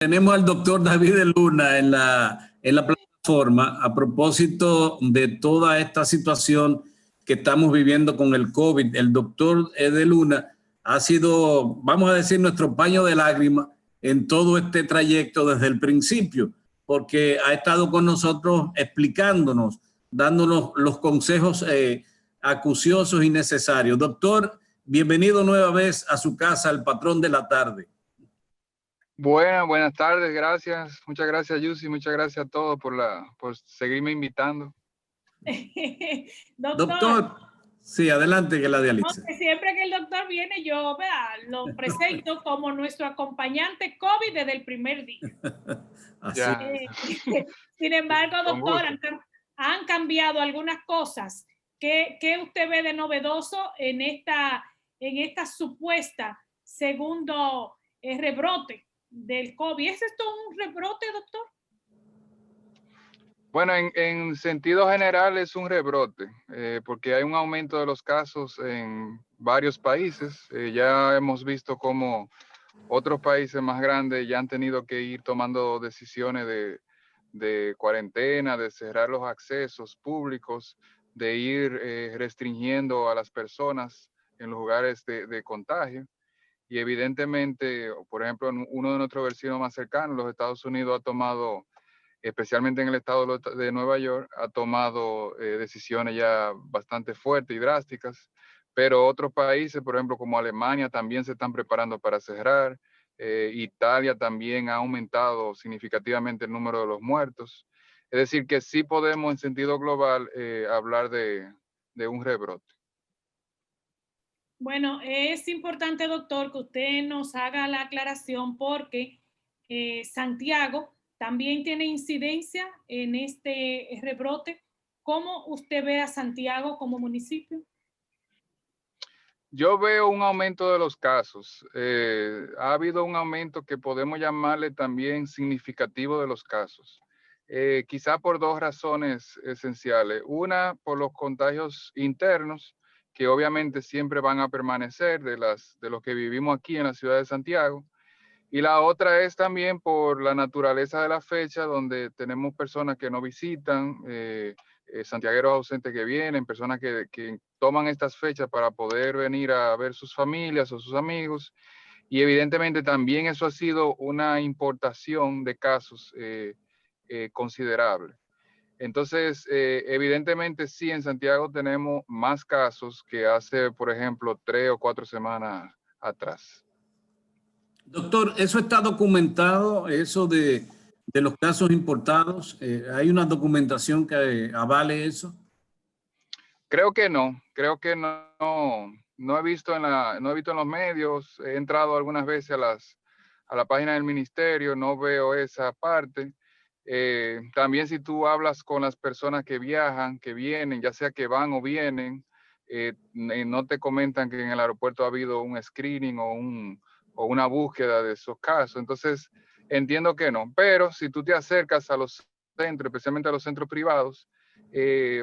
Tenemos al doctor David de Luna en la plataforma a propósito de toda esta situación que estamos viviendo con el COVID. El doctor de Luna ha sido, vamos a decir, nuestro paño de lágrimas en todo este trayecto desde el principio, porque ha estado con nosotros explicándonos, dándonos los consejos acuciosos y necesarios. Doctor, bienvenido nueva vez a su casa, el patrón de la tarde. Buenas tardes, gracias. Muchas gracias, Yusi. Muchas gracias a todos por seguirme invitando. Doctor, sí, adelante, que la dialice. Siempre que el doctor viene, yo lo presento como nuestro acompañante COVID desde el primer día. Sin embargo, doctor, han cambiado algunas cosas. ¿Qué usted ve de novedoso en esta supuesta segundo rebrote del COVID? ¿Es esto un rebrote, doctor? Bueno, en sentido general es un rebrote, porque hay un aumento de los casos en varios países. Ya hemos visto cómo otros países más grandes ya han tenido que ir tomando decisiones de cuarentena, de cerrar los accesos públicos, de ir restringiendo a las personas en los lugares de contagio. Y evidentemente, por ejemplo, uno de nuestros vecinos más cercanos, los Estados Unidos, ha tomado, especialmente en el estado de Nueva York, ha tomado decisiones ya bastante fuertes y drásticas, pero otros países, por ejemplo, como Alemania, también se están preparando para cerrar. Italia también ha aumentado significativamente el número de los muertos. Es decir, que sí podemos en sentido global hablar de un rebrote. Bueno, es importante, doctor, que usted nos haga la aclaración porque Santiago también tiene incidencia en este rebrote. ¿Cómo usted ve a Santiago como municipio? Yo veo un aumento de los casos. Ha habido un aumento que podemos llamarle también significativo de los casos. Quizá por dos razones esenciales. Una, por los contagios internos, que obviamente siempre van a permanecer de los que vivimos aquí en la ciudad de Santiago. Y la otra es también por la naturaleza de la fecha, donde tenemos personas que no visitan, santiagueros ausentes que vienen, personas que toman estas fechas para poder venir a ver sus familias o sus amigos. Y evidentemente también eso ha sido una importación de casos considerable. Entonces, evidentemente sí, en Santiago tenemos más casos que hace, por ejemplo, 3 o 4 semanas atrás. Doctor, ¿eso está documentado, eso de los casos importados? ¿Hay una documentación que avale eso? Creo que no, no he visto no he visto en los medios. He entrado algunas veces a la página del ministerio, no veo esa parte. También si tú hablas con las personas que viajan, que vienen, ya sea que van o vienen, no te comentan que en el aeropuerto ha habido un screening o una búsqueda de esos casos. Entonces, entiendo que no. Pero si tú te acercas a los centros, especialmente a los centros privados,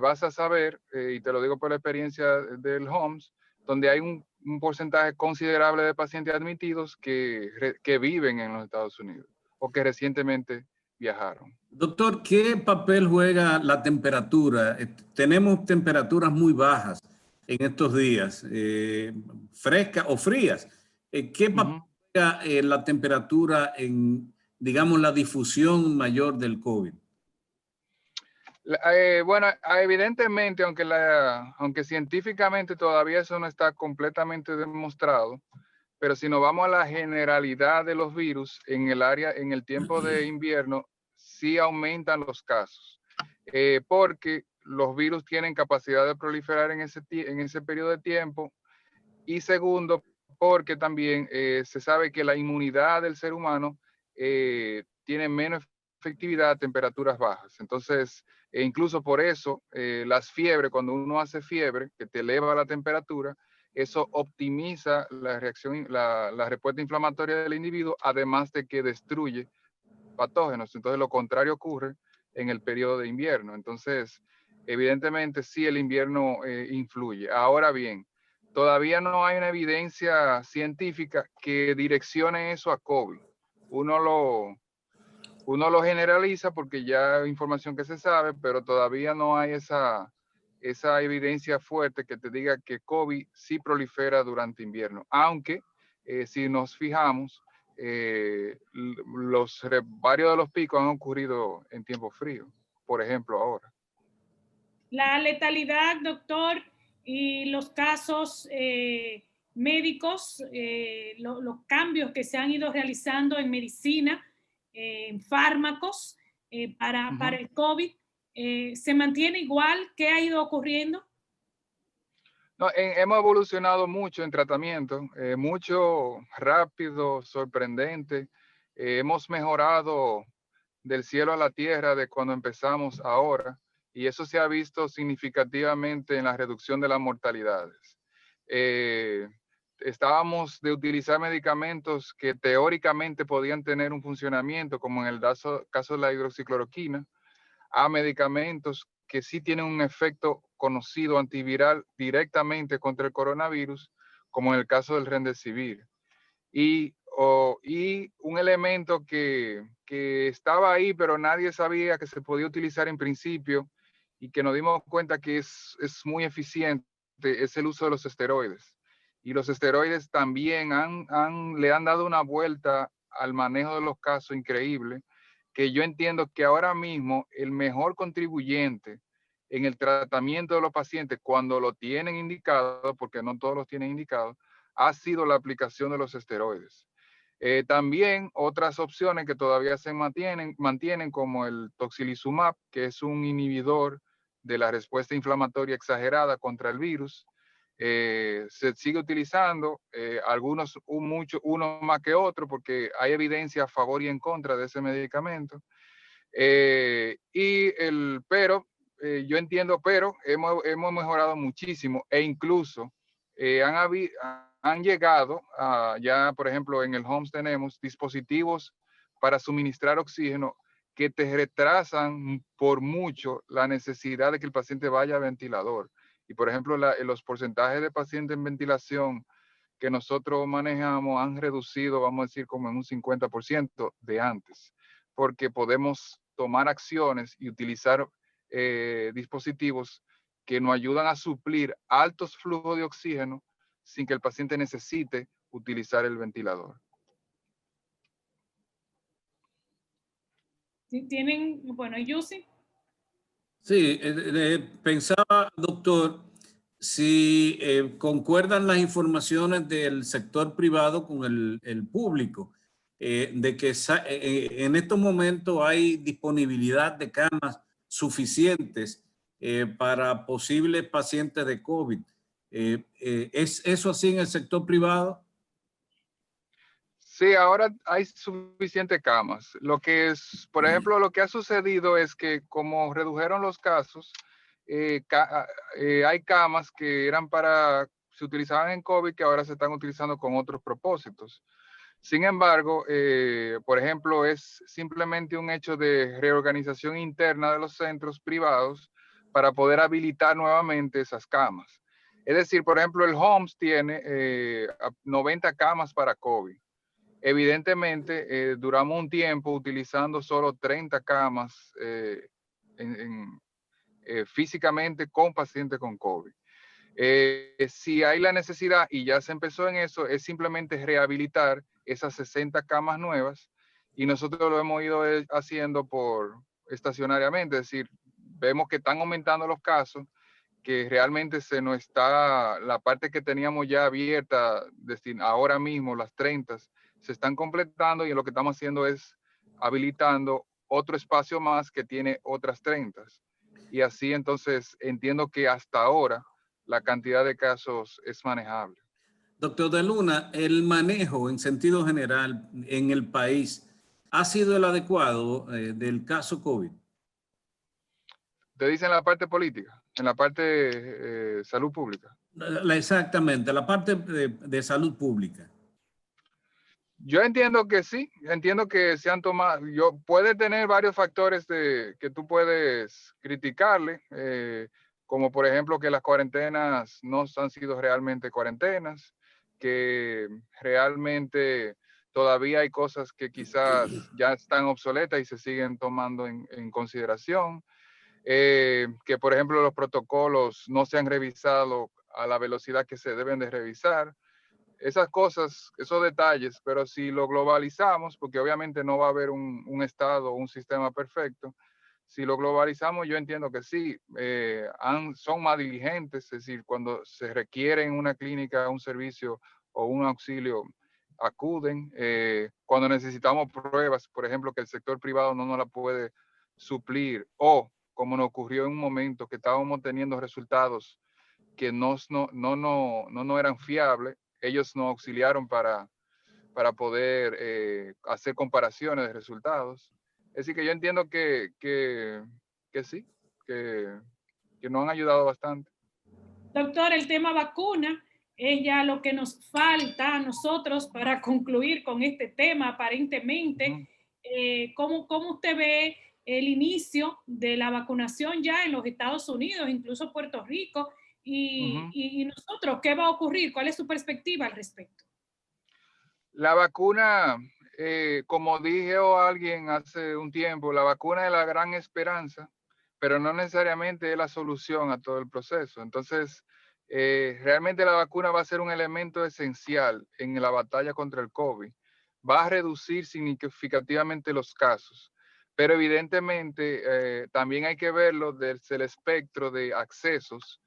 vas a saber, y te lo digo por la experiencia del HOMS, donde hay un porcentaje considerable de pacientes admitidos que viven en los Estados Unidos o que recientemente viajaron. Doctor, ¿qué papel juega la temperatura? Tenemos temperaturas muy bajas en estos días, frescas o frías. ¿Qué papel juega la temperatura en, digamos, la difusión mayor del COVID? Bueno, evidentemente, aunque científicamente todavía eso no está completamente demostrado, pero si nos vamos a la generalidad de los virus en el tiempo de invierno, sí aumentan los casos, porque los virus tienen capacidad de proliferar en ese periodo de tiempo, y segundo, porque también se sabe que la inmunidad del ser humano tiene menos efectividad a temperaturas bajas. Entonces, incluso por eso, las fiebres, cuando uno hace fiebre, que te eleva la temperatura, eso optimiza la reacción, la respuesta inflamatoria del individuo, además de que destruye patógenos. Entonces, lo contrario ocurre en el periodo de invierno. Entonces, evidentemente, sí, el invierno influye. Ahora bien, todavía no hay una evidencia científica que direccione eso a COVID. Uno Uno lo generaliza porque ya hay información que se sabe, pero todavía no hay esa evidencia fuerte que te diga que COVID sí prolifera durante invierno. Aunque si nos fijamos, varios de los picos han ocurrido en tiempo frío, por ejemplo ahora. La letalidad, doctor, y los casos médicos, los cambios que se han ido realizando en medicina, en fármacos para el COVID, ¿se mantiene igual? ¿Qué ha ido ocurriendo? No, hemos evolucionado mucho en tratamiento, mucho rápido, sorprendente. Hemos mejorado del cielo a la tierra de cuando empezamos ahora, y eso se ha visto significativamente en la reducción de las mortalidades. Estábamos de medicamentos que teóricamente podían tener un funcionamiento, como en el caso de la hidroxicloroquina, a medicamentos que sí tienen un efecto conocido antiviral directamente contra el coronavirus, como en el caso del Remdesivir. Y un elemento que estaba ahí, pero nadie sabía que se podía utilizar en principio y que nos dimos cuenta que es muy eficiente, es el uso de los esteroides. Y los esteroides también le han dado una vuelta al manejo de los casos increíble, que yo entiendo que ahora mismo el mejor contribuyente en el tratamiento de los pacientes cuando lo tienen indicado, porque no todos los tienen indicado, ha sido la aplicación de los esteroides. También otras opciones que todavía se mantienen como el tocilizumab, que es un inhibidor de la respuesta inflamatoria exagerada contra el virus. Se sigue utilizando, algunos uno más que otro, porque hay evidencia a favor y en contra de ese medicamento. Pero yo entiendo, pero hemos mejorado muchísimo, e incluso han llegado ya, por ejemplo, en el HOMS tenemos dispositivos para suministrar oxígeno que te retrasan por mucho la necesidad de que el paciente vaya a ventilador. Y por ejemplo, los porcentajes de pacientes en ventilación que nosotros manejamos han reducido, vamos a decir, como en un 50% de antes, porque podemos tomar acciones y utilizar dispositivos que nos ayudan a suplir altos flujos de oxígeno sin que el paciente necesite utilizar el ventilador. ¿Tienen, bueno, Yussi? Sí, pensaba, doctor, si concuerdan las informaciones del sector privado con el público, de que en estos momentos hay disponibilidad de camas suficientes para posibles pacientes de COVID. ¿Es eso así en el sector privado? Sí, ahora hay suficientes camas. Lo que es, por ejemplo, lo que ha sucedido es que como redujeron los casos, hay camas que se utilizaban en COVID que ahora se están utilizando con otros propósitos. Sin embargo, por ejemplo, es simplemente un hecho de reorganización interna de los centros privados para poder habilitar nuevamente esas camas. Es decir, por ejemplo, el HOMS tiene 90 camas para COVID. Evidentemente, duramos un tiempo utilizando solo 30 camas físicamente con pacientes con COVID. Si hay la necesidad, y ya se empezó en eso, es simplemente rehabilitar esas 60 camas nuevas, y nosotros lo hemos ido haciendo estacionariamente, es decir, vemos que están aumentando los casos, que realmente la parte que teníamos ya abierta, ahora mismo las 30, se están completando, y lo que estamos haciendo es habilitando otro espacio más que tiene otras 30. Y así entonces entiendo que hasta ahora la cantidad de casos es manejable. Doctor de Luna, el manejo en sentido general en el país ha sido el adecuado del caso COVID. Te dicen la parte política, en la parte de salud pública. Exactamente, la parte de salud pública. Yo entiendo que sí, entiendo que se han tomado, puede tener varios factores que tú puedes criticarle, como por ejemplo que las cuarentenas no han sido realmente cuarentenas, que realmente todavía hay cosas que quizás ya están obsoletas y se siguen tomando en consideración. Que por ejemplo los protocolos no se han revisado a la velocidad que se deben de revisar. Esas cosas, esos detalles, pero si lo globalizamos, porque obviamente no va a haber un estado o un sistema perfecto, si lo globalizamos yo entiendo que sí, son más diligentes, es decir, cuando se requiere en una clínica un servicio o un auxilio, acuden. Cuando necesitamos pruebas, por ejemplo, que el sector privado no nos la puede suplir, o como nos ocurrió en un momento que estábamos teniendo resultados que no eran fiables, ellos nos auxiliaron para poder hacer comparaciones de resultados. Es decir, que yo entiendo que sí, que nos han ayudado bastante. Doctor, el tema vacuna es ya lo que nos falta a nosotros para concluir con este tema, aparentemente. ¿Cómo usted ve el inicio de la vacunación ya en los Estados Unidos, incluso Puerto Rico? Y nosotros, ¿qué va a ocurrir? ¿Cuál es su perspectiva al respecto? La vacuna, como dijo alguien hace un tiempo, la vacuna es la gran esperanza, pero no necesariamente es la solución a todo el proceso. Entonces, realmente la vacuna va a ser un elemento esencial en la batalla contra el COVID. Va a reducir significativamente los casos, pero evidentemente también hay que verlo desde el espectro de accesos.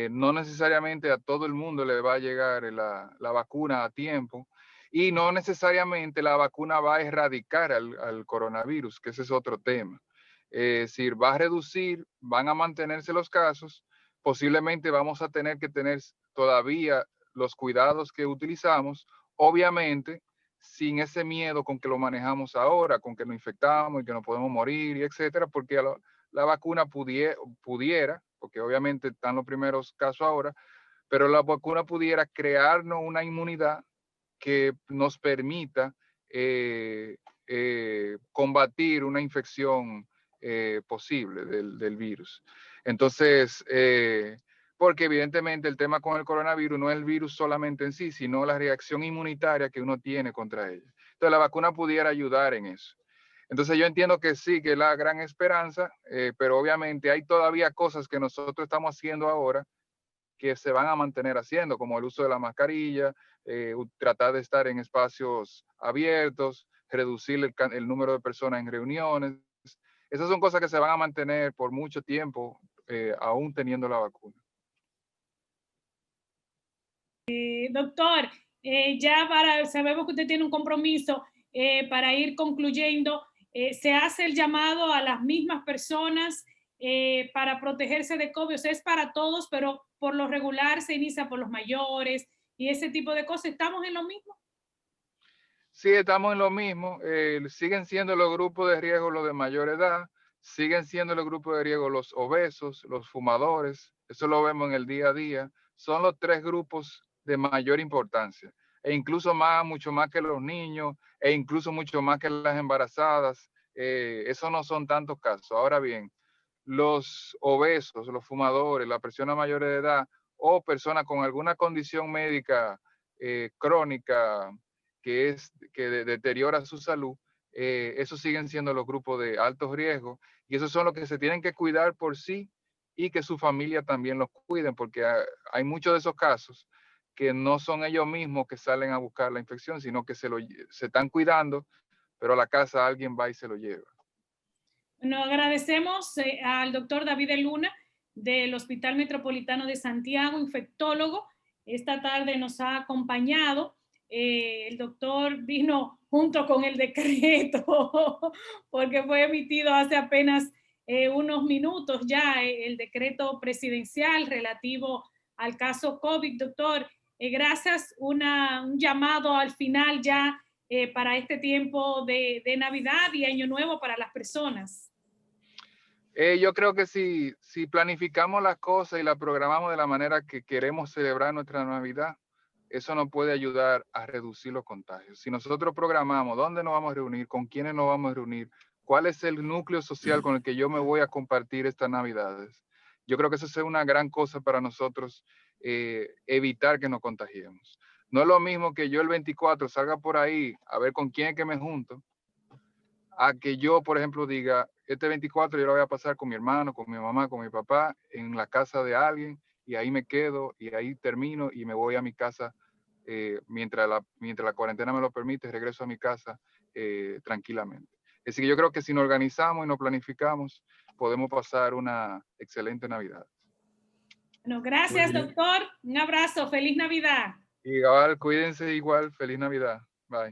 No necesariamente a todo el mundo le va a llegar la vacuna a tiempo. Y no necesariamente la vacuna va a erradicar al coronavirus, que ese es otro tema. Es decir, va a reducir, van a mantenerse los casos, posiblemente vamos a tener que tener todavía los cuidados que utilizamos, obviamente sin ese miedo con que lo manejamos ahora, con que nos infectamos y que nos podemos morir, y etcétera, porque la vacuna pudiera, porque obviamente están los primeros casos ahora, pero la vacuna pudiera crearnos una inmunidad que nos permita combatir una infección posible del virus. Entonces, porque evidentemente el tema con el coronavirus no es el virus solamente en sí, sino la reacción inmunitaria que uno tiene contra ella. Entonces, la vacuna pudiera ayudar en eso. Entonces, yo entiendo que sí, que es la gran esperanza, pero obviamente hay todavía cosas que nosotros estamos haciendo ahora que se van a mantener haciendo, como el uso de la mascarilla, tratar de estar en espacios abiertos, reducir el número de personas en reuniones. Esas son cosas que se van a mantener por mucho tiempo, aún teniendo la vacuna. Doctor, sabemos que usted tiene un compromiso para ir concluyendo. Se hace el llamado a las mismas personas para protegerse de COVID. O sea, es para todos, pero por lo regular se inicia por los mayores y ese tipo de cosas. ¿Estamos en lo mismo? Sí, estamos en lo mismo. Siguen siendo los grupos de riesgo los de mayor edad, siguen siendo los grupos de riesgo los obesos, los fumadores. Eso lo vemos en el día a día. Son los 3 grupos de mayor importancia, e incluso mucho más que los niños, e incluso mucho más que las embarazadas. Eso no son tantos casos. Ahora bien, los obesos, los fumadores, las personas mayores de edad o personas con alguna condición médica crónica que deteriora su salud, esos siguen siendo los grupos de alto riesgo, y esos son los que se tienen que cuidar por sí y que su familia también los cuiden, porque hay muchos de esos casos que no son ellos mismos que salen a buscar la infección, sino que se están cuidando, pero a la casa alguien va y se lo lleva. Nos agradecemos al doctor David de Luna del Hospital Metropolitano de Santiago, infectólogo. Esta tarde nos ha acompañado. El doctor vino junto con el decreto porque fue emitido hace apenas unos minutos ya el decreto presidencial relativo al caso COVID. Doctor, gracias. Un llamado al final ya para este tiempo de Navidad y Año Nuevo para las personas. Yo creo que si planificamos las cosas y las programamos de la manera que queremos celebrar nuestra Navidad, eso nos puede ayudar a reducir los contagios. Si nosotros programamos dónde nos vamos a reunir, con quiénes nos vamos a reunir, cuál es el núcleo social con el que yo me voy a compartir estas Navidades, yo creo que eso es una gran cosa para nosotros, evitar que nos contagiemos. No es lo mismo que yo el 24 salga por ahí a ver con quién es que me junto, a que yo, por ejemplo, diga, este 24 yo lo voy a pasar con mi hermano, con mi mamá, con mi papá, en la casa de alguien, y ahí me quedo, y ahí termino, y me voy a mi casa, mientras la cuarentena me lo permite, regreso a mi casa tranquilamente. Así que yo creo que si nos organizamos y nos planificamos, podemos pasar una excelente Navidad. Bueno, gracias, doctor. Un abrazo. Feliz Navidad. Igual, cuídense igual. Feliz Navidad.